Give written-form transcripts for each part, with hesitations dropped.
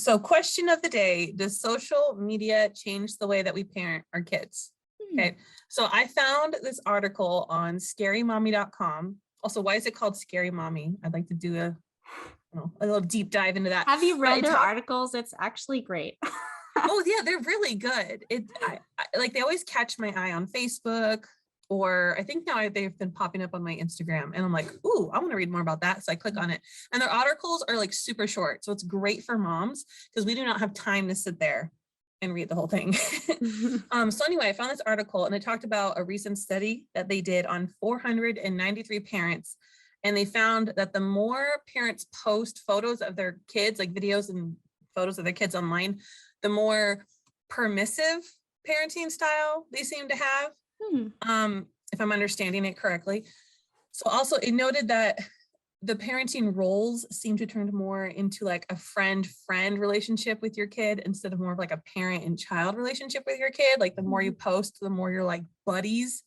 So question of the day, does social media change the way that we parent our kids? Okay, so I found this article on scarymommy.com. Also, why is it called Scary Mommy? I'd like to do a little deep dive into that. Have you read their articles? It's actually great. Oh yeah, they're really good. I like, they always catch my eye on Facebook, or I think now they've been popping up on my Instagram, and I'm like, ooh, I want to read more about that. So I click on it, and their articles are like super short. So it's great for moms because we do not have time to sit there and read the whole thing. So anyway, I found this article, and it talked about a recent study that they did on 493 parents. And they found that the more parents post photos of their kids, like videos and photos of their kids online, the more permissive parenting style they seem to have, if I'm understanding it correctly. So also it noted that the parenting roles seem to turn more into like a friend-friend relationship with your kid instead of more of like a parent and child relationship with your kid. Like the more you post, the more you're like buddies.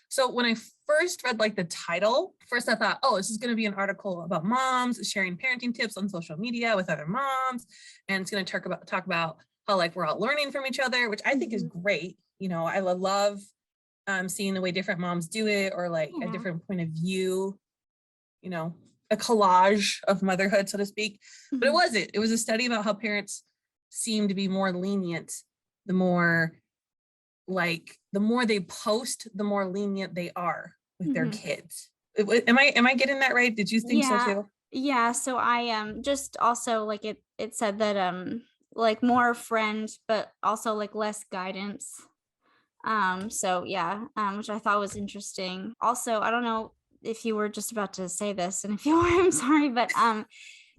So when I first read like the title, first I thought, oh, this is going to be an article about moms sharing parenting tips on social media with other moms. And it's going to talk about how like we're all learning from each other, which I think is great. You know, I love seeing the way different moms do it, or like a different point of view, you know, a collage of motherhood, so to speak. But it wasn't. It was a study about how parents seem to be more lenient the more they post, the more lenient they are with their kids. Am I getting that right? Did you think so too? Yeah. So I just also like it said that like more friend, but also like less guidance. So yeah, which I thought was interesting. Also, I don't know if you were just about to say this, and if you were, I'm sorry, but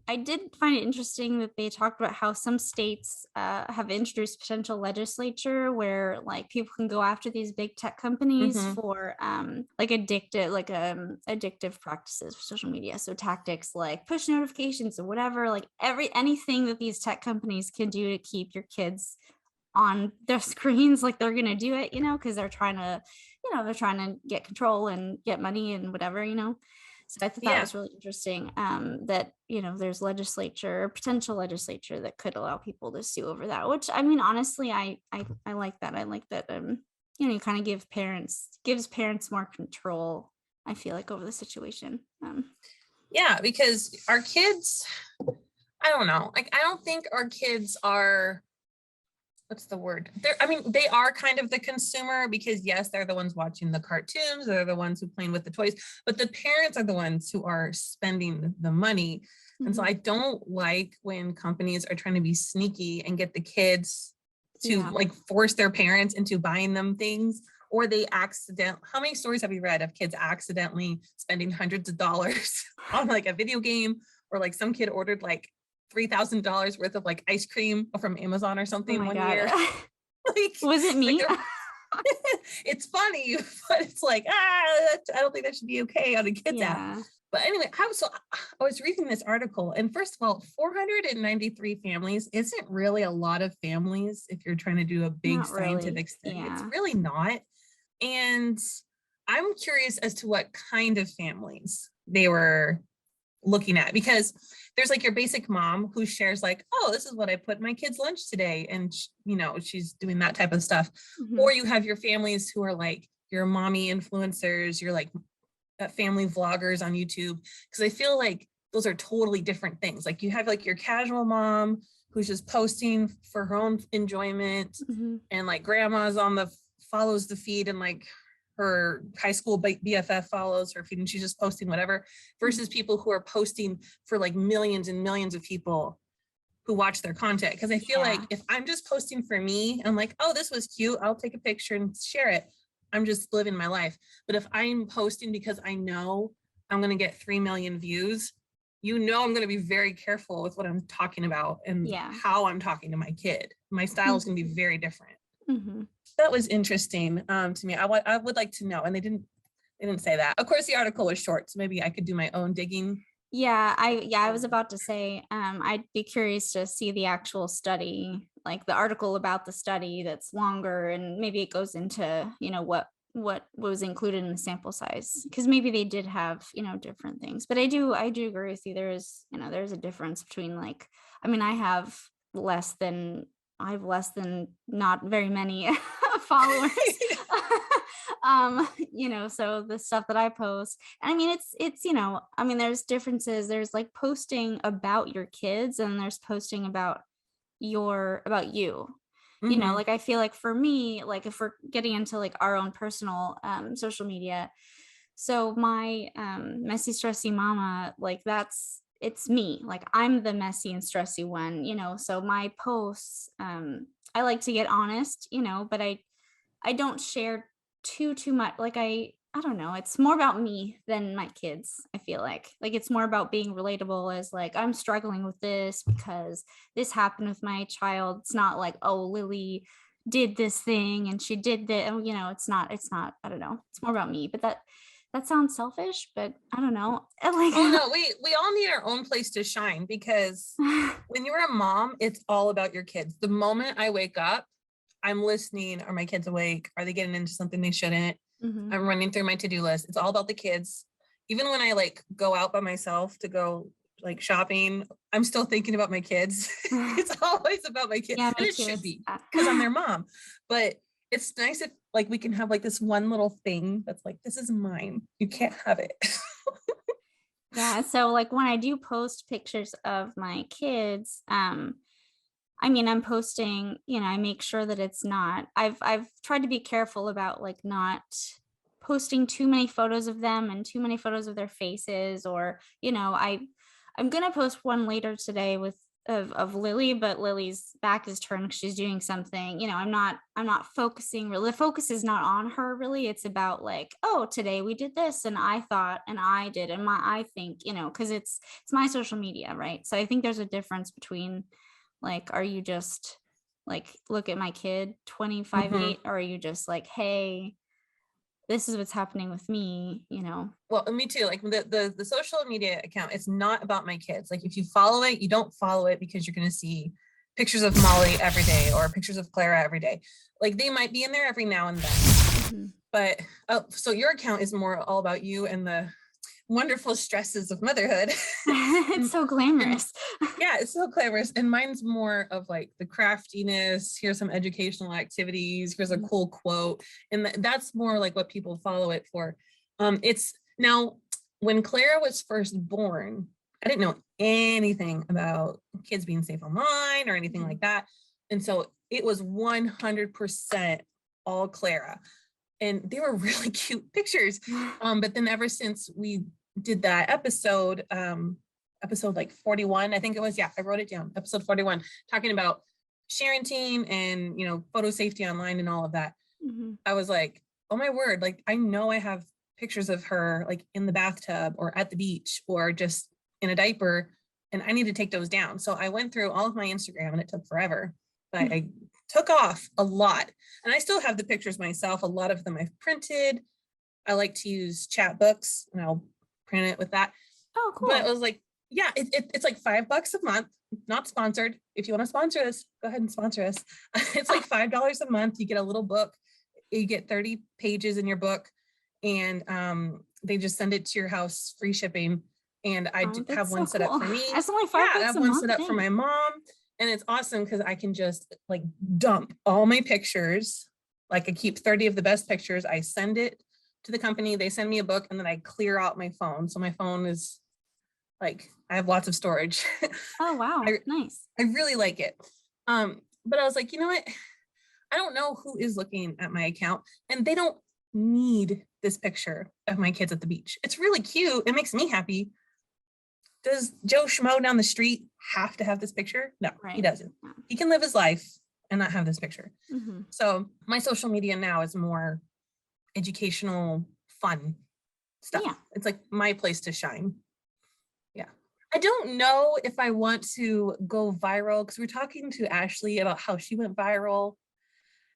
I did find it interesting that they talked about how some states have introduced potential legislature where like people can go after these big tech companies for like addictive practices for social media. So tactics like push notifications or whatever, like anything that these tech companies can do to keep your kids on their screens, like they're gonna do it, because they're trying to get control and get money and whatever. So I thought that was really interesting, that, there's potential legislature that could allow people to sue over that, which I mean, honestly, I like that. I like that, you kind of gives parents more control, I feel like, over the situation. Yeah, because our kids, I don't know, like, I don't think our kids are, what's the word? They are kind of the consumer, because yes, they're the ones watching the cartoons, they're the ones who playing with the toys, but the parents are the ones who are spending the money. And so I don't like when companies are trying to be sneaky and get the kids to like force their parents into buying them things, or how many stories have you read of kids accidentally spending hundreds of dollars on like a video game, or like some kid ordered like $3,000 worth of like ice cream from Amazon or something year. Like, was it me? Like it's funny, but it's like, I don't think that should be okay on a kid's app. But anyway, I was reading this article, and first of all, 493 families isn't really a lot of families if you're trying to do a big scientific study. It's really not. And I'm curious as to what kind of families they were looking at, because there's like your basic mom who shares like, oh, this is what I put in my kid's lunch today, and she's doing that type of stuff. Or you have your families who are like your mommy influencers, your like family vloggers on YouTube, because I feel like those are totally different things. Like you have like your casual mom who's just posting for her own enjoyment, and like grandma's follows the feed, and like her high school BFF follows her feed and she's just posting whatever, versus people who are posting for like millions and millions of people who watch their content. Because I feel like if I'm just posting for me, I'm like, oh, this was cute, I'll take a picture and share it, I'm just living my life. But if I'm posting because I know I'm going to get 3 million views, I'm going to be very careful with what I'm talking about and how I'm talking to my kid. My style is going to be very different. That was interesting to me. I would like to know, and they didn't say that. Of course, the article was short, so maybe I could do my own digging. I was about to say, I'd be curious to see the actual study, like the article about the study that's longer, and maybe it goes into, what was included in the sample size, because maybe they did have, different things. But I do agree with you. There's a difference between like, I mean, I have I have less than not very many followers. So the stuff that I post, and I mean, it's, I mean, there's differences. There's like posting about your kids, and there's posting about you. Mhm. Like I feel like for me, like if we're getting into like our own personal social media, so my messy stressy mama, like it's me. Like I'm the messy and stressy one, so my posts, I like to get honest, but I don't share too much. Like I don't know, it's more about me than my kids. I feel like it's more about being relatable, as like I'm struggling with this because this happened with my child. It's not like, oh, Lily did this thing and she did that. It's not, I don't know. It's more about me. But that sounds selfish, but I don't know. Oh no, we all need our own place to shine, because when you're a mom, it's all about your kids. The moment I wake up, I'm listening. Are my kids awake? Are they getting into something they shouldn't? Mhm. I'm running through my to-do list. It's all about the kids. Even when I like go out by myself to go like shopping, I'm still thinking about my kids. It's always about my kids. Yeah, And me it too. should be, because I'm their mom. But it's nice if like we can have like this one little thing that's like, this is mine. You can't have it. Yeah, so like when I do post pictures of my kids, I mean, I'm posting, I make sure that it's not, I've tried to be careful about like not posting too many photos of them and too many photos of their faces, or, I'm gonna post one later today of Lily, but Lily's back is turned 'cause she's doing something. I'm not focusing really. The focus is not on her really. It's about like, oh, today we did this and I thought and I did and I think, because it's my social media, right? So I think there's a difference between like, are you just like, look at my kid 25 Mhm. 8, or are you just like, hey, this is what's happening with me? Well, me too. Like the social media account, it's not about my kids. Like if you follow it, you don't follow it because you're going to see pictures of Molly every day or pictures of Clara every day. Like they might be in there every now and then. Mhm. But so your account is more all about you and the wonderful stresses of motherhood. It's so And glamorous. yeah, it's so glamorous. And mine's more of like the craftiness. Here's some educational activities. Here's a cool quote. And that's more like what people follow it for. It's now when Clara was first born, I didn't know anything about kids being safe online or anything like that. And so it was 100% all Clara. And they were really cute pictures. But then ever since we did that episode like 41, I think it was, yeah, I wrote it down, episode 41, talking about parenting and, photo safety online and all of that. Mhm. I was like, oh my word, like I know I have pictures of her like in the bathtub or at the beach or just in a diaper, and I need to take those down. So I went through all of my Instagram and it took forever, but I took off a lot. And I still have the pictures myself. A lot of them I've printed. I like to use chat books and I'll print it with that. Oh, But cool. it was like, yeah, it's like $5 a month, not sponsored. If you want to sponsor us, go ahead and sponsor us. It's like $5 a month. You get a little book. You get 30 pages in your book, and they just send it to your house, free shipping. And I Oh, have that's so one set up cool. for me. That's only Yeah, five I bucks have a one set month. up for Dang. my mom. And it's awesome because I can just like dump all my pictures. Like I keep 30 of the best pictures. I send it to the company. They send me a book, and then I clear out my phone. So my phone is like, I have lots of storage. Oh, wow. I, Nice. I really like it. But I was like, you know what? I don't know who is looking at my account, and they don't need this picture of my kids at the beach. It's really cute. It makes me happy. Does Joe Schmo down the street have to have this picture? No, he Right. doesn't. Yeah. He can live his life and not have this picture. Mhm. So my social media now is more educational, fun stuff. Yeah. It's like my place to shine. Yeah. I don't know if I want to go viral, because we're talking to Ashley about how she went viral.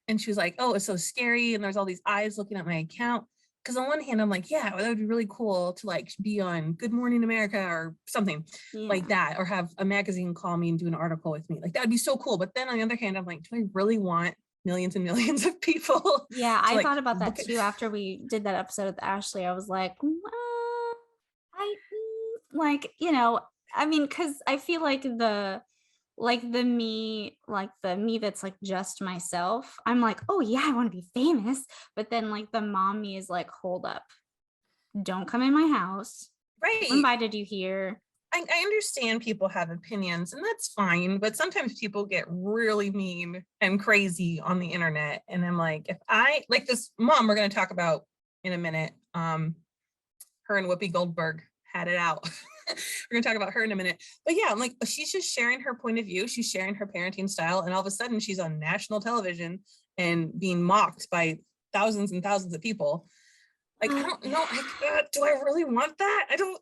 And she was like, oh, it's so scary. And there's all these eyes looking at my account. Because on one hand, I'm like, yeah, that would be really cool to like be on Good Morning America or something like Yeah. that, or have a magazine call me and do an article with me. Like that would be so cool. But then on the other hand, I'm like, do I really want millions and millions of people Yeah, to I like thought about that look at? too after we did that episode with Ashley. I was like, I like, I mean, because I feel like like the me that's like just myself, I'm like, oh yeah, I want to be famous. But then like the mom me is like, hold up, don't come in my house. Who Right. invited you here? I understand people have opinions and that's fine, but sometimes people get really mean and crazy on the internet. And I'm like, if I like this mom we're going to talk about in a minute, her and Whoopi Goldberg had it out. We're going to talk about her in a minute. But yeah, I'm like, she's just sharing her point of view. She's sharing her parenting style. And all of a sudden she's on national television and being mocked by thousands and thousands of people. Like, I don't know. Do I really want that? I don't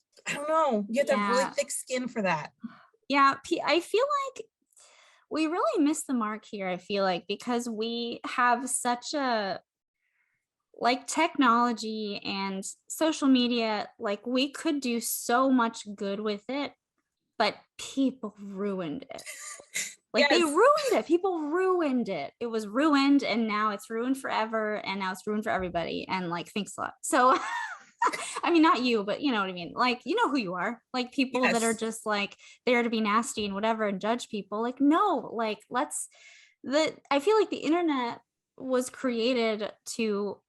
know. You have to have really thick skin for that. Yeah. I feel like we really missed the mark here. I feel like because we have such a like technology and social media, like we could do so much good with it, but people ruined it. Like they ruined it. People ruined it. It was ruined and now it's ruined forever. And now it's ruined for everybody. And like, thanks a lot. So, I mean, not you, but you know what I mean? Like, you know who you are. Like people that are just like there to be nasty and whatever and judge people. Like, no, like I feel like the internet was created to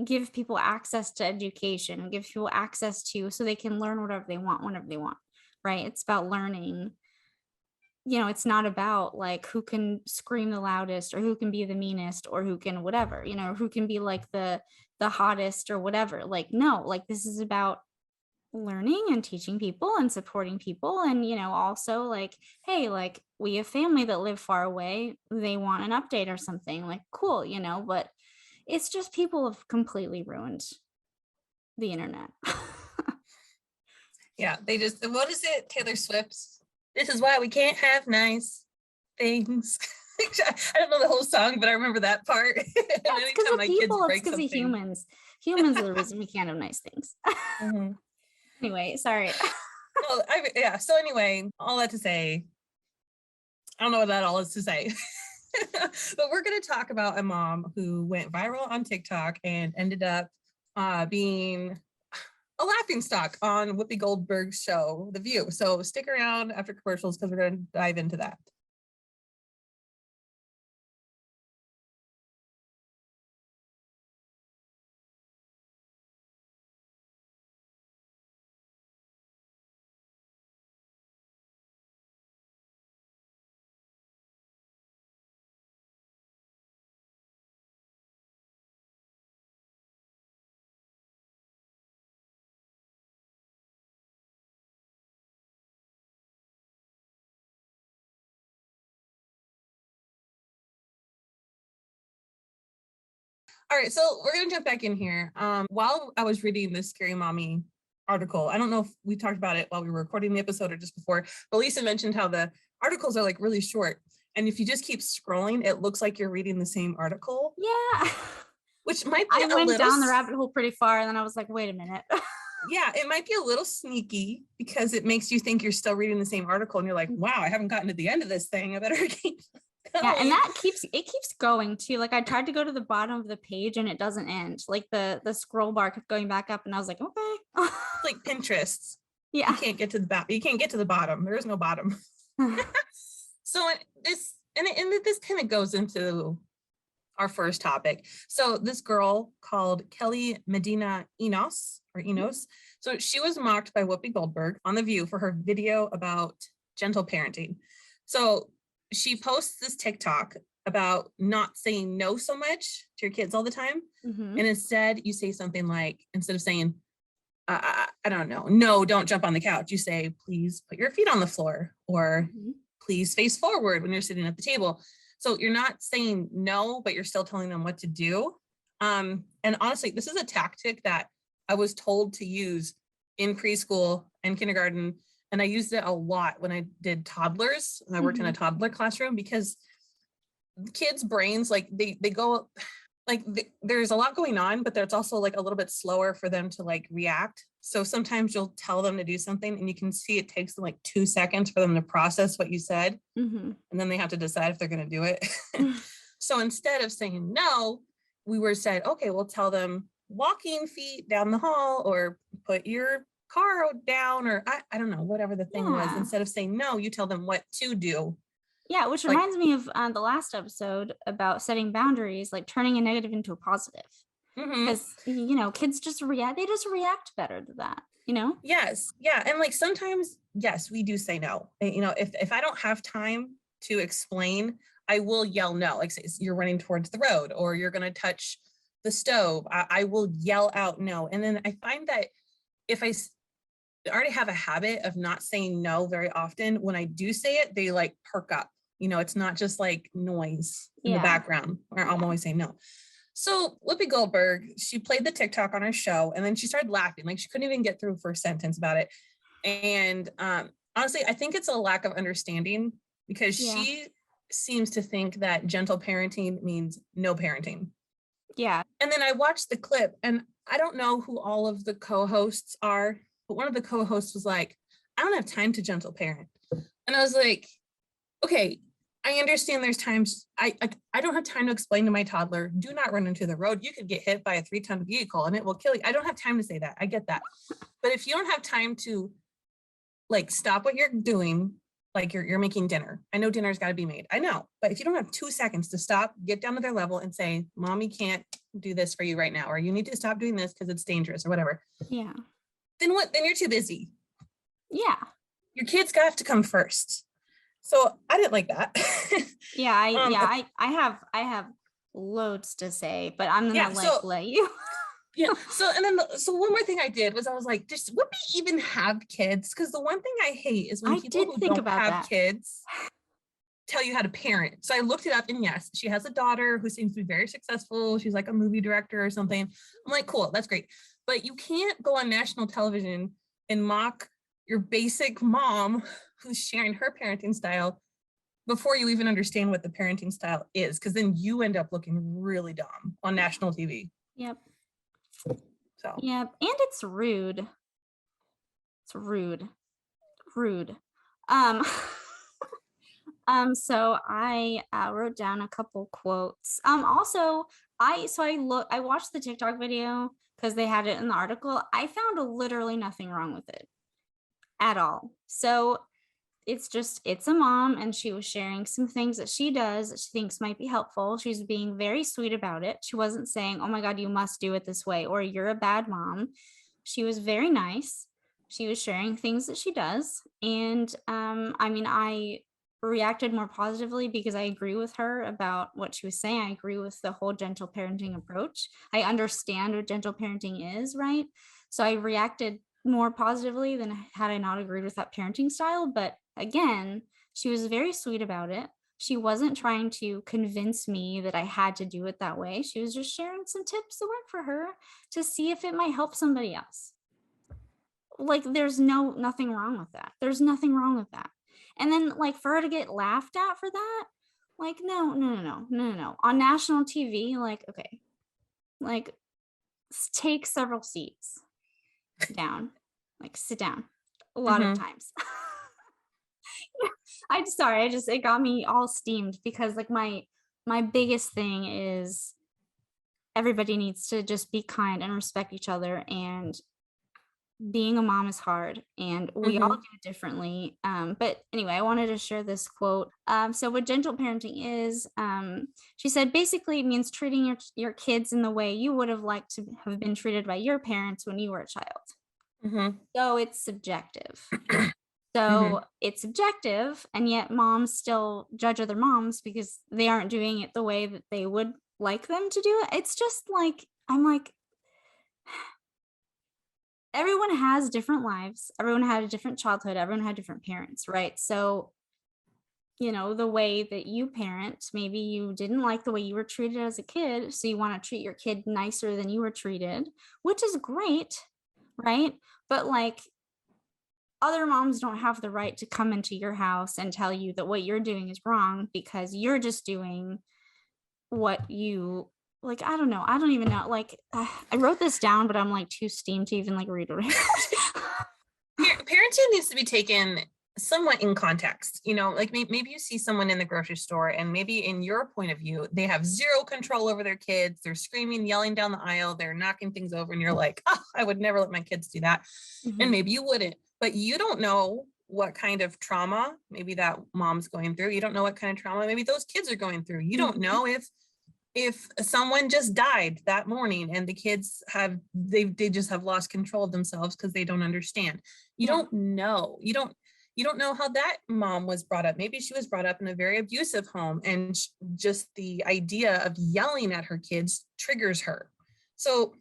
give people access to education and give people access to so they can learn whatever they want whenever they want. Right. It's about learning. You know, it's not about like who can scream the loudest or who can be the meanest or who can whatever, you know, who can be like the hottest or whatever. Like, no, like this is about learning and teaching people and supporting people. And, you know, also like, hey, like we have family that live far away. They want an update or something, like, cool, you know, but it's just people have completely ruined the internet. Yeah, they just, what is it? Taylor Swift's "This Is Why We Can't Have Nice Things." I don't know the whole song, but I remember that part. It's because of people, it's because of humans. Humans are the reason we can't have nice things. Mm-hmm. Anyway, sorry. Well, so anyway, all that to say, I don't know what that all is to say. But we're going to talk about a mom who went viral on TikTok and ended up being a laughing stock on Whoopi Goldberg's show, The View. So stick around after commercials because we're going to dive into that. All right, so we're going to jump back in here. While I was reading this Scary Mommy article, I don't know if we talked about it while we were recording the episode or just before, but Lisa mentioned how the articles are like really short. And if you just keep scrolling, it looks like you're reading the same article. Yeah. Which might be I went down the rabbit hole pretty far and then I was like, wait a minute. Yeah, it might be a little sneaky because it makes you think you're still reading the same article and you're like, wow, I haven't gotten to the end of this thing. I better keep going. Yeah, and that keeps going too. Like I tried to go to the bottom of the page and it doesn't end. Like the scroll bar kept going back up and I was like, okay. It's like Pinterest. Yeah. You can't get to the bottom. There is no bottom. So this kind of goes into our first topic. So this girl called Kelly Medina Enos. So she was mocked by Whoopi Goldberg on The View for her video about gentle parenting. So she posts this TikTok about not saying no so much to your kids all the time. Mm-hmm. And instead you say something like, instead of saying, I don't know, no, don't jump on the couch, you say, please put your feet on the floor, or mm-hmm. please face forward when you're sitting at the table. So you're not saying no, but you're still telling them what to do. And honestly, this is a tactic that I was told to use in preschool and kindergarten. And I used it a lot when I did toddlers. I worked in a toddler classroom because kids' brains, like they go, like there's a lot going on, but there's also like a little bit slower for them to like react. So sometimes you'll tell them to do something and you can see it takes them like 2 seconds for them to process what you said. Mm-hmm. And then they have to decide if they're going to do it. So instead of saying no, we said, okay, we'll tell them walking feet down the hall or put your car down, or I don't know, whatever the thing was. Instead of saying no, you tell them what to do. Yeah, which Like, reminds me of the last episode about setting boundaries, like turning a negative into a positive. Because kids just react, they just react better to that, yes. Yeah. And like sometimes, yes, we do say no. If I don't have time to explain, I will yell no. Like, say you're running towards the road or you're going to touch the stove. I will yell out no. And then I find that if I already have a habit of not saying no very often, when I do say it, they like perk up. It's not just like noise in the background where I'm always saying no. So Whoopi Goldberg, she played the TikTok on her show and then she started laughing. Like she couldn't even get through the first sentence about it. And honestly, I think it's a lack of understanding because she seems to think that gentle parenting means no parenting. Yeah. And then I watched the clip and I don't know who all of the co-hosts are, but one of the co-hosts was like, I don't have time to gentle parent. And I was like, okay, I understand there's times I don't have time to explain to my toddler, do not run into the road. You could get hit by a 3-ton vehicle and it will kill you. I don't have time to say that. I get that. But if you don't have time to like stop what you're doing, like you're making dinner. I know dinner's got to be made. I know. But if you don't have 2 seconds to stop, get down to their level and say, Mommy can't do this for you right now, or you need to stop doing this because it's dangerous or whatever. Yeah. Then what? Then you're too busy. Yeah. Your kids got to come first. So I didn't like that. I have loads to say, but I'm gonna let you. Yeah. So one more thing I did was I was like, would we even have kids? Because the one thing I hate is when people who don't have kids tell you how to parent. So I looked it up and yes, she has a daughter who seems to be very successful. She's like a movie director or something. I'm like, cool, that's great. But you can't go on national television and mock your basic mom who's sharing her parenting style before you even understand what the parenting style is, because then you end up looking really dumb on national TV. Yep. So. Yep. And it's rude. It's rude. So I wrote down a couple quotes. Also, I watched the TikTok video because they had it in the article. I found literally nothing wrong with it at all. So it's a mom and she was sharing some things that she does that she thinks might be helpful. She's being very sweet about it. She wasn't saying, oh my God, you must do it this way, or you're a bad mom. She was very nice. She was sharing things that she does. And I reacted more positively because I agree with her about what she was saying. I agree with the whole gentle parenting approach. I understand what gentle parenting is, right? So I reacted more positively than had I not agreed with that parenting style. But again, she was very sweet about it. She wasn't trying to convince me that I had to do it that way. She was just sharing some tips that work for her to see if it might help somebody else. Like, there's nothing wrong with that. There's nothing wrong with that. And then like for her to get laughed at for that, like, no. On national TV, like, okay, like take several seats down, like sit down a lot of times. It got me all steamed because like my biggest thing is everybody needs to just be kind and respect each other, and being a mom is hard and we all do it differently. But anyway, I wanted to share this quote. So what gentle parenting is, she said, basically it means treating your kids in the way you would have liked to have been treated by your parents when you were a child. So it's subjective. It's subjective, and yet moms still judge other moms because they aren't doing it the way that they would like them to do it. It's just like, I'm like, everyone has different lives. Everyone had a different childhood. Everyone had different parents, right? So, the way that you parent, maybe you didn't like the way you were treated as a kid, so you want to treat your kid nicer than you were treated, which is great, right? But like, other moms don't have the right to come into your house and tell you that what you're doing is wrong because you're just doing what you like. I don't know. I don't even know. Like, I wrote this down, but I'm like too steamed to even like read it. Parenting needs to be taken somewhat in context. Like maybe you see someone in the grocery store and maybe in your point of view, they have zero control over their kids. They're screaming, yelling down the aisle. They're knocking things over. And you're like, oh, I would never let my kids do that. And maybe you wouldn't, but you don't know what kind of trauma maybe that mom's going through. You don't know what kind of trauma maybe those kids are going through. You don't know if someone just died that morning and the kids have they just have lost control of themselves because they don't understand. You don't know. You don't know how that mom was brought up. Maybe she was brought up in a very abusive home, and just the idea of yelling at her kids triggers her. So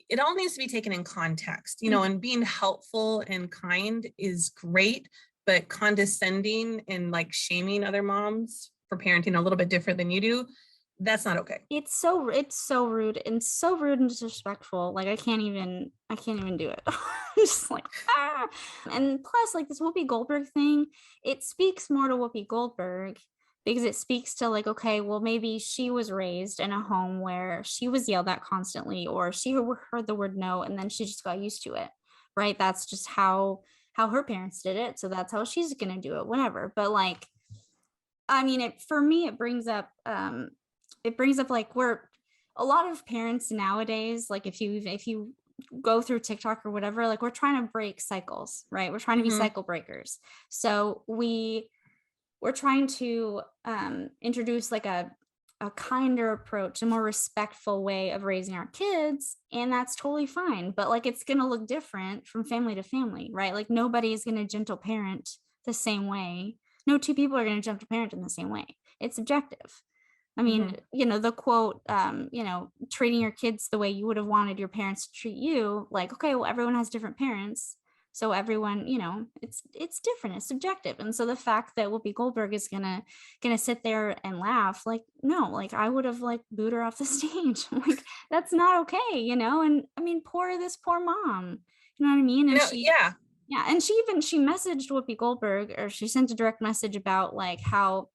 it all needs to be taken in context, and being helpful and kind is great, but condescending and like shaming other moms for parenting a little bit different than you do, that's not okay. It's so rude and disrespectful. Like I can't even do it. I'm just like, ah. And plus, like this Whoopi Goldberg thing, it speaks more to Whoopi Goldberg because it speaks to like, okay, well, maybe she was raised in a home where she was yelled at constantly, or she heard the word no, and then she just got used to it, right? That's just how her parents did it. So that's how she's going to do it, whatever. But like, I mean, for me, it brings up like we're a lot of parents nowadays, like if you go through TikTok or whatever, like we're trying to break cycles, right? We're trying to be cycle breakers. So we're trying to introduce like a kinder approach, a more respectful way of raising our kids, and that's totally fine. But like it's going to look different from family to family, right? Like nobody's going to gentle parent the same way. No two people are going to gentle parent in the same way. It's subjective. I mean, the quote, treating your kids the way you would have wanted your parents to treat you, like, okay, well, everyone has different parents. So everyone, it's different, it's subjective. And so the fact that Whoopi Goldberg is gonna sit there and laugh, like, no, like I would have like booed her off the stage. Like, that's not okay, And I mean, this poor mom, you know what I mean? And and she messaged Whoopi Goldberg, or she sent a direct message about like how,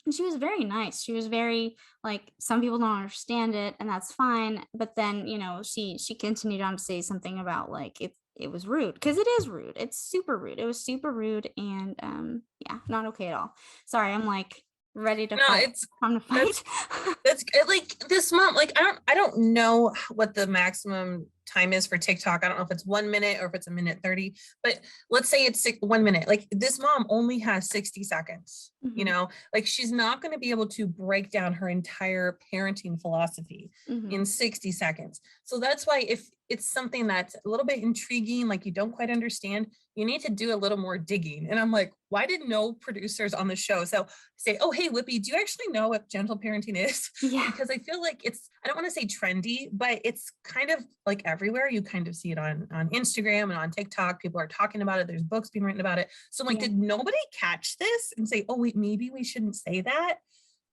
and she was very nice. She was very like, some people don't understand it, and that's fine. But then, she continued on to say something about like it was rude, because it is rude. It's super rude. It was super rude, and not okay at all. Sorry, I'm like ready to fight. It's time to fight. That's like this mom. Like I don't know what the maximum time is for TikTok. I don't know if it's 1 minute or if it's 1:30, but let's say it's 1 minute. Like this mom only has 60 seconds, like she's not going to be able to break down her entire parenting philosophy in 60 seconds. So that's why if it's something that's a little bit intriguing, like you don't quite understand, you need to do a little more digging. And I'm like, why did no producers on the show say, oh, hey, Whoopi, do you actually know what gentle parenting is? Yeah. Because I feel like I don't want to say trendy, but it's kind of like everywhere. You kind of see it on Instagram and on TikTok. People are talking about it. There's books being written about it. So I'm like, did nobody catch this and say, oh, wait, maybe we shouldn't say that?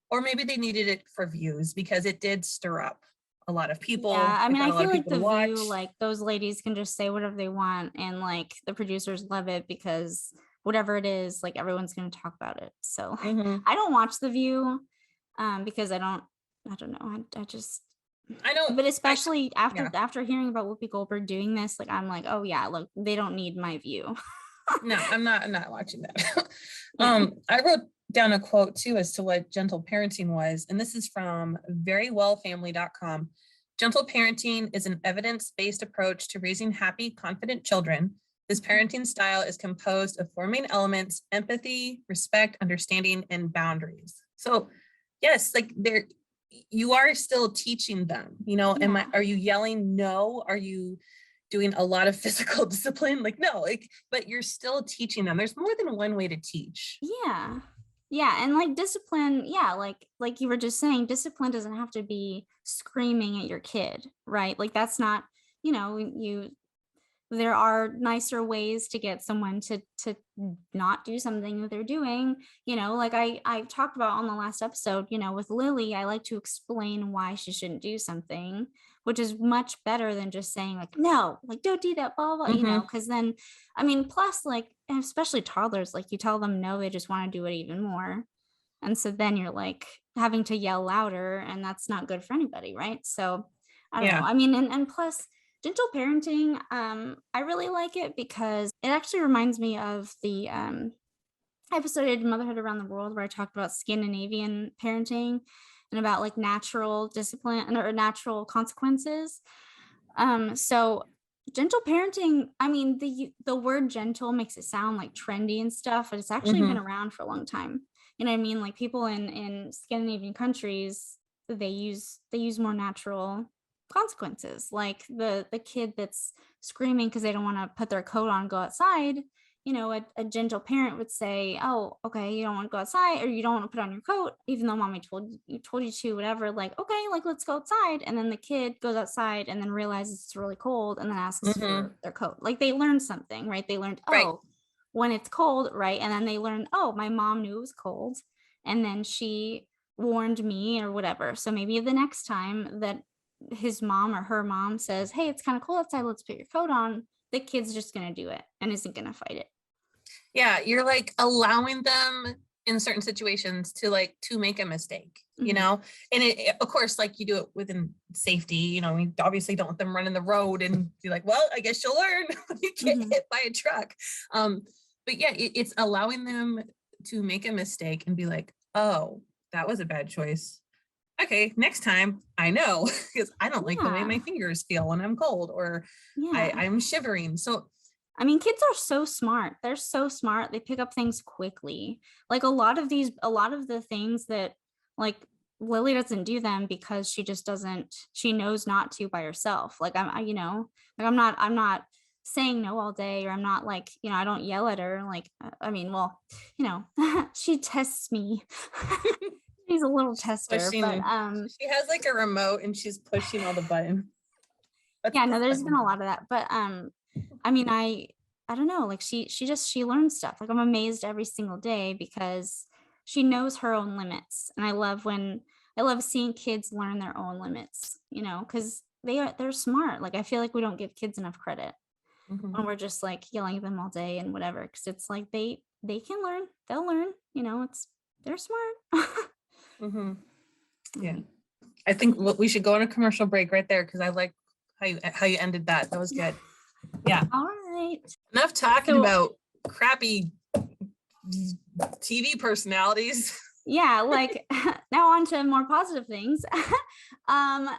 Or maybe they needed it for views, because it did stir up a lot of people. Yeah, I mean, I feel like The View, like those ladies can just say whatever they want, and like the producers love it because whatever it is, like everyone's going to talk about it. So I don't watch The View because I don't know. I know, but especially after hearing about Whoopi Goldberg doing this, like I'm like, oh yeah, look, they don't need my view. No, I'm not watching that. I wrote down a quote too as to what gentle parenting was, and this is from verywellfamily.com. Gentle parenting is an evidence-based approach to raising happy, confident children. This parenting style is composed of four main elements: empathy, respect, understanding, and boundaries. So yes, like you are still teaching them, are you yelling? No. Are you doing a lot of physical discipline? Like, no, but you're still teaching them. There's more than one way to teach. Yeah. And like discipline, like you were just saying, discipline doesn't have to be screaming at your kid, right? Like that's not, there are nicer ways to get someone to not do something that they're doing, like I talked about on the last episode, with Lily, I like to explain why she shouldn't do something, which is much better than just saying like, no, like don't do that, blah, blah, because then, I mean, plus like, especially toddlers, like you tell them no, they just want to do it even more. And so then you're like having to yell louder, and that's not good for anybody, right? So I don't know. I mean, and plus gentle parenting, I really like it because it actually reminds me of the episode I did, Motherhood Around the World, where I talked about Scandinavian parenting and about like natural discipline or natural consequences. So gentle parenting, I mean, the word gentle makes it sound like trendy and stuff, but it's actually been around for a long time. You know what I mean? Like people in Scandinavian countries, they use more natural consequences. Like the kid that's screaming because they don't want to put their coat on and go outside, you know, a gentle parent would say, oh, okay, you don't want to go outside, or you don't want to put on your coat, even though mommy told you to, whatever, like, okay, like, let's go outside. And then the kid goes outside and then realizes it's really cold and then asks for their coat. Like they learned something, right? They learned, oh, when it's cold, right? And then they learned, oh, my mom knew it was cold and then she warned me or whatever. So maybe the next time that his mom or her mom says, hey, it's kind of cold outside, let's put your coat on, the kid's just going to do it and isn't going to fight it. Yeah, you're like allowing them in certain situations to make a mistake, you know, and it, of course, like you do it within safety, you know, we obviously don't want them running the road and be like, well, I guess you'll learn when you get hit by a truck. But yeah, it's allowing them to make a mistake and be like, oh, that was a bad choice. Okay, next time I know, because I don't like the way my fingers feel when I'm cold or I'm shivering. So I mean, kids are so smart. They're so smart. They pick up things quickly. Like a lot of the things that like Lily doesn't do them because she just doesn't, she knows not to by herself. Like you know, like I'm not saying no all day, or I'm not like, you know, I don't yell at her. Like, I mean, well, you know, she tests me. She's a little tester, but she has like a remote and she's pushing all the buttons. Yeah, no, there's been a lot of that, but I mean, I don't know, like she learns stuff. Like I'm amazed every single day because she knows her own limits, and I love seeing kids learn their own limits, you know, because they're smart. Like I feel like we don't give kids enough credit when we're just like yelling at them all day and whatever, because it's like they can learn, they'll learn, you know, they're smart. Yeah, I think we should go on a commercial break right there, because I like how you ended that. That was good. Yeah. All right. Enough talking about crappy TV personalities. Yeah, like now on to more positive things.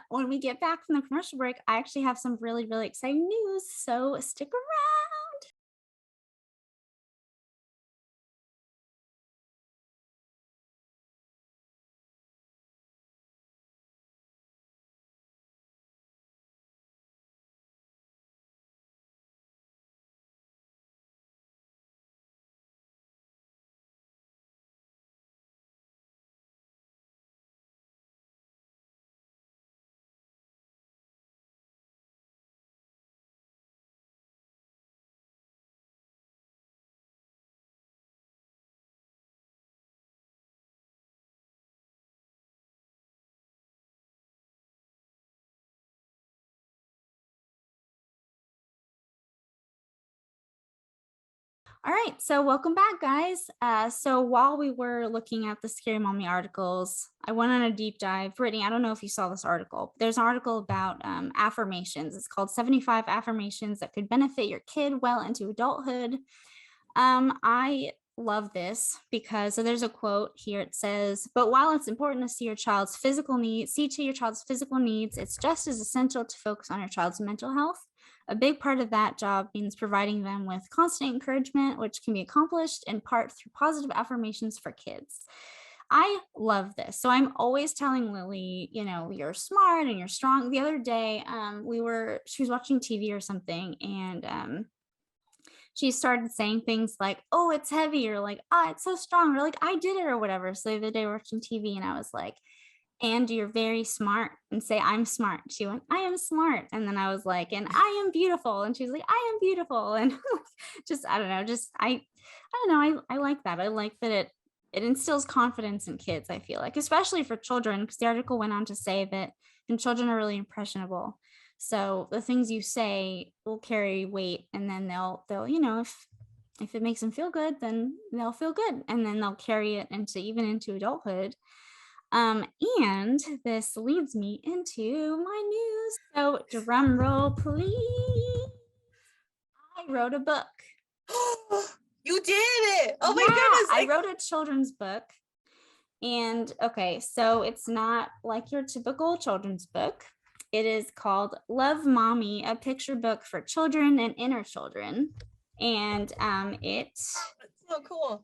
When we get back from the commercial break, I actually have some really, really exciting news. So stick around. All right, so welcome back, guys. So while we were looking at the Scary Mommy articles, I went on a deep dive. Brittany, I don't know if you saw this article. There's an article about affirmations. It's called 75 Affirmations That Could Benefit Your Kid Well into Adulthood. I love this because, so there's a quote here. It says, but while it's important to see to your child's physical needs, it's just as essential to focus on your child's mental health. A big part of that job means providing them with constant encouragement, which can be accomplished in part through positive affirmations for kids. I love this. So I'm always telling Lily, you know, you're smart and you're strong. The other day, she was watching TV or something, and she started saying things like, oh, it's heavy, or like, ah, it's so strong, or like, I did it, or whatever. So the other day watching TV, and I was like, and you're very smart, and say, I'm smart. She went, I am smart. And then I was like, and I am beautiful. And she was like, I am beautiful. And just, I don't know, I don't know. I like that. I like that it instills confidence in kids, I feel like, especially for children, because the article went on to say that and children are really impressionable. So the things you say will carry weight, and then they'll, you know, if it makes them feel good, then they'll feel good, and then they'll carry it into adulthood. And this leads me into my news. So drum roll, please. I wrote a book. You did it. Oh my goodness. I wrote a children's book. And okay, so it's not like your typical children's book. it is called Love Mommy, a picture book for children and inner children. And That's so cool.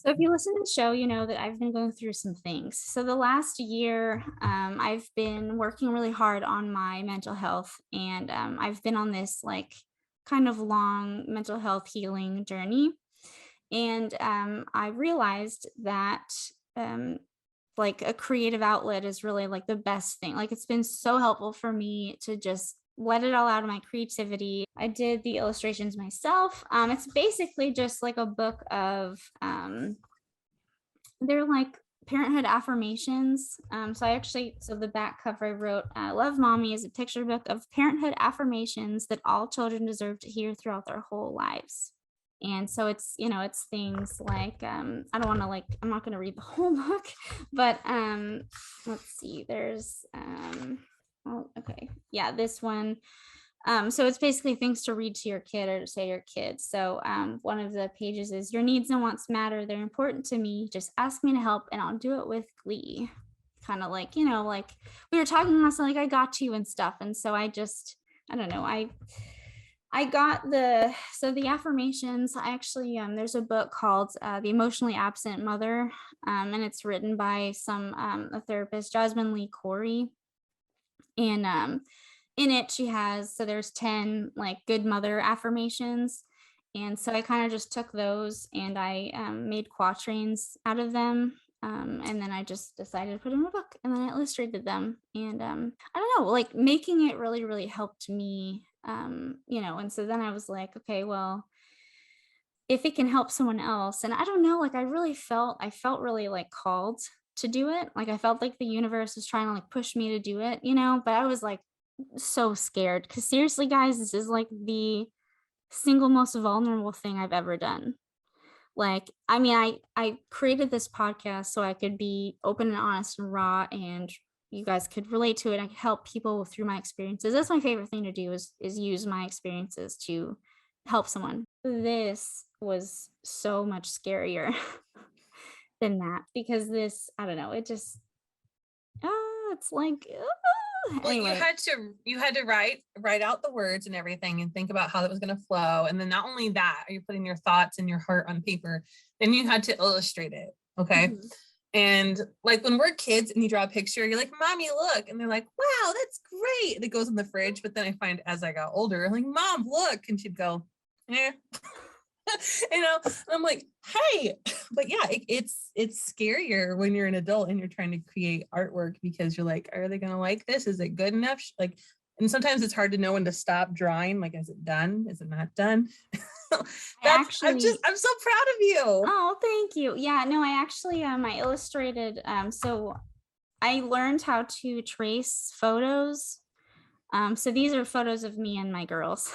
so if you listen to the show, you know that I've been going through some things. So the last year, I've been working really hard on my mental health, and I've been on this like kind of long mental health healing journey. And I realized that like a creative outlet is really like the best thing. Like it's been so helpful for me to just let it all out of my creativity. I did the illustrations myself. It's basically just like a book of they're like parenthood affirmations. So the back cover I wrote, Love Mommy is a picture book of parenthood affirmations that all children deserve to hear throughout their whole lives. And so it's, you know, it's things like, I don't want to like, I'm not going to read the whole book, but let's see, there's, okay. Yeah, this one. So it's basically things to read to your kid or to say to your kids. So one of the pages is, your needs and wants matter. They're important to me. Just ask me to help and I'll do it with glee. Kind of like, you know, like we were talking last night, like I got you and stuff. And so I don't know. I got the affirmations. I actually, there's a book called The Emotionally Absent Mother. And it's written by a therapist, Jasmine Lee Corey. And in it, there's 10 like good mother affirmations. And so I kind of just took those and I made quatrains out of them. And then I just decided to put in a book and then I illustrated them. And I don't know, like making it really, really helped me, you know, and so then I was like, okay, well, if it can help someone else. And I don't know, like I felt really like called to do it. Like I felt like the universe was trying to like push me to do it, you know, but I was like so scared because seriously, guys, this is like the single most vulnerable thing I've ever done. Like, I mean, I created this podcast so I could be open and honest and raw and you guys could relate to it. I could help people through my experiences. That's my favorite thing to do is use my experiences to help someone. This was so much scarier than that because I don't know, it just, it's like, well, anyway. you had to write out the words and everything and think about how that was going to flow. And then not only that, are you putting your thoughts and your heart on paper, then you had to illustrate it. Okay. Mm-hmm. And like when we're kids and you draw a picture, you're like, Mommy, look. And they're like, wow, that's great. And it goes in the fridge. But then I find as I got older, I'm like, Mom, look. And she'd go, eh. You know, I'm like, hey, but yeah, it's scarier when you're an adult and you're trying to create artwork because you're like, are they going to like this? Is it good enough? Like, and sometimes it's hard to know when to stop drawing. Like, is it done? Is it not done? I'm so proud of you. Oh, thank you. Yeah, no, I actually, I illustrated, so I learned how to trace photos. So these are photos of me and my girls.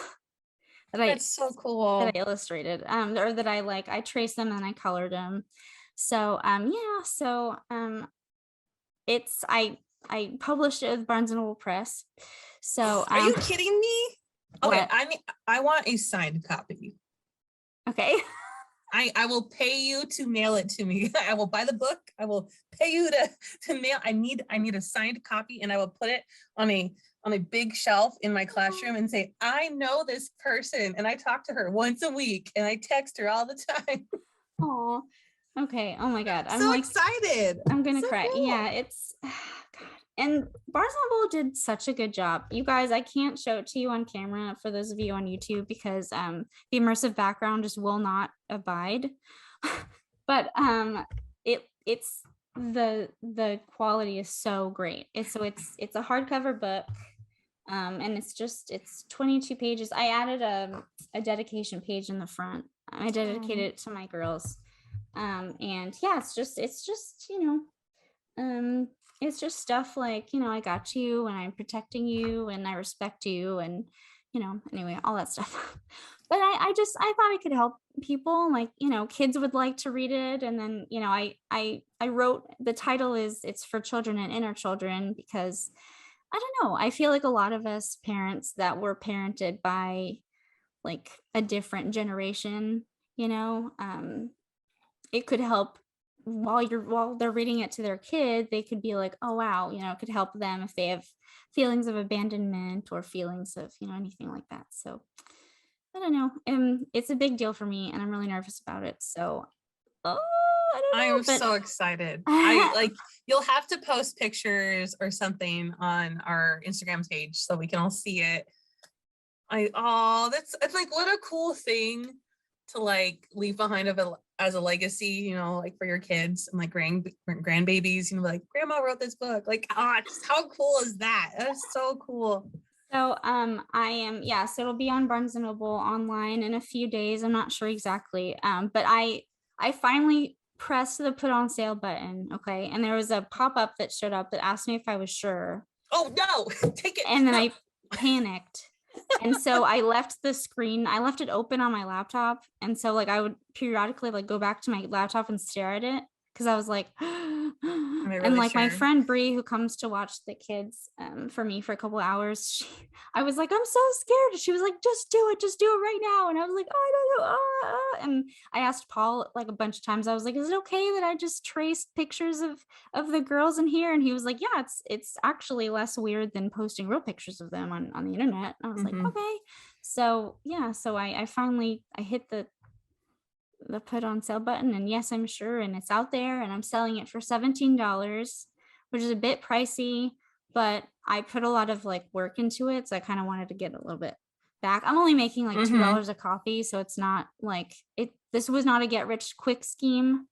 That's so cool. That I illustrated, or that I traced them and I colored them. So, yeah, so, it's, I published it with Barnes and Noble Press. So, are you kidding me? Okay. What? I want a signed copy. Okay. I will pay you to mail it to me. I will buy the book. I will pay you to mail. I need a signed copy and I will put it on a big shelf in my classroom and say, I know this person and I talk to her once a week and I text her all the time. Oh, okay. Oh my God. I'm so like, excited. I'm going to cry. Cool. Yeah, it's God. And Barnes & Noble did such a good job. You guys, I can't show it to you on camera for those of you on YouTube because the immersive background just will not abide. But it's the quality is so great. It's a hardcover book. And it's 22 pages. I added a dedication page in the front. I dedicated it to my girls. And yeah, it's just, you know, it's just stuff like, you know, I got you and I'm protecting you and I respect you and, you know, anyway, all that stuff. But I thought I could help people, like, you know, kids would like to read it. And then, you know, I wrote, the title is It's for Children and Inner Children because I don't know, I feel like a lot of us parents that were parented by like a different generation, you know, it could help while they're reading it to their kid, they could be like, oh wow, it could help them if they have feelings of abandonment or feelings of, anything like that. So I don't know. It's a big deal for me and I'm really nervous about it. So I don't I know, am but so excited. I like, you'll have to post pictures or something on our Instagram page so we can all see it. It's like, what a cool thing to like leave behind as a legacy, like for your kids and like grandbabies, like grandma wrote this book. Like, just how cool is that? That's so cool. So so it'll be on Barnes and Noble online in a few days. I'm not sure exactly. But I finally pressed the put on sale button. Okay. And there was a pop-up that showed up that asked me if I was sure. Oh no, take it. And then no. I panicked. And so I left it open on my laptop. And so like I would periodically like go back to my laptop and stare at it because I was like, and like my friend Bree, who comes to watch the kids for me for a couple of hours, I was like, I'm so scared. She was like, just do it right now. And I was like, oh, I don't know. And I asked Paul like a bunch of times. I was like, is it okay that I just traced pictures of the girls in here? And he was like, yeah, it's actually less weird than posting real pictures of them on the internet. And I was like, okay. So yeah, so I finally hit the put on sale button, and yes, I'm sure, and it's out there, and I'm selling it for $17, which is a bit pricey, but I put a lot of like work into it, so I kind of wanted to get a little bit back. I'm only making like $2 a copy, so it's not like this was not a get rich quick scheme.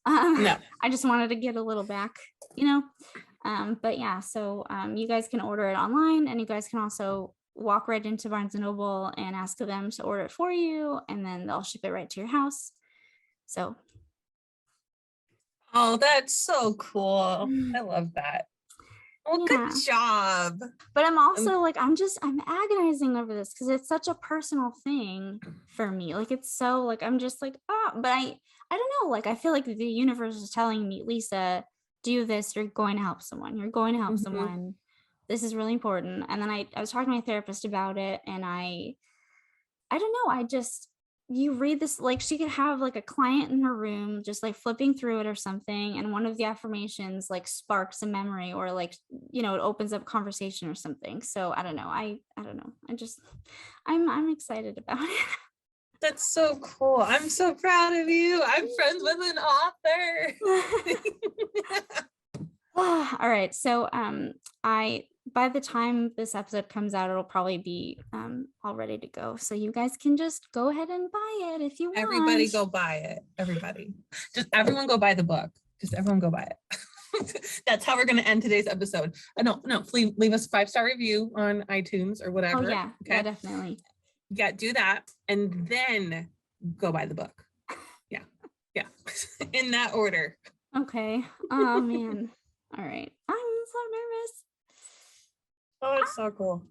No. I just wanted to get a little back, but yeah, so you guys can order it online, and you guys can also walk right into Barnes and Noble and ask them to order it for you, and then they'll ship it right to your house. So that's so cool. I love that. Well, yeah. Good job. But I'm also like, I'm agonizing over this because it's such a personal thing for me. Like, it's so like, I'm just like, but I don't know. Like, I feel like the universe is telling me, Lisa, do this. You're going to help someone. You're going to help someone. This is really important. And then I was talking to my therapist about it, and I don't know. You read this, like she could have like a client in her room just like flipping through it or something, and one of the affirmations like sparks a memory, or like it opens up conversation or something. So I don't know. I don't know. I'm excited about it. That's so cool. I'm so proud of you. I'm friends with an author. All right. So by the time this episode comes out, it'll probably be all ready to go. So you guys can just go ahead and buy it if you want. Everybody go buy it. Everybody. Just everyone go buy the book. Just everyone go buy it. That's how we're going to end today's episode. No, leave us a 5-star review on iTunes or whatever. Oh yeah. Okay. Yeah, definitely. Yeah, do that. And then go buy the book. Yeah. Yeah. In that order. Okay. Oh man. All right. I'm so nervous. Oh, it's so cool.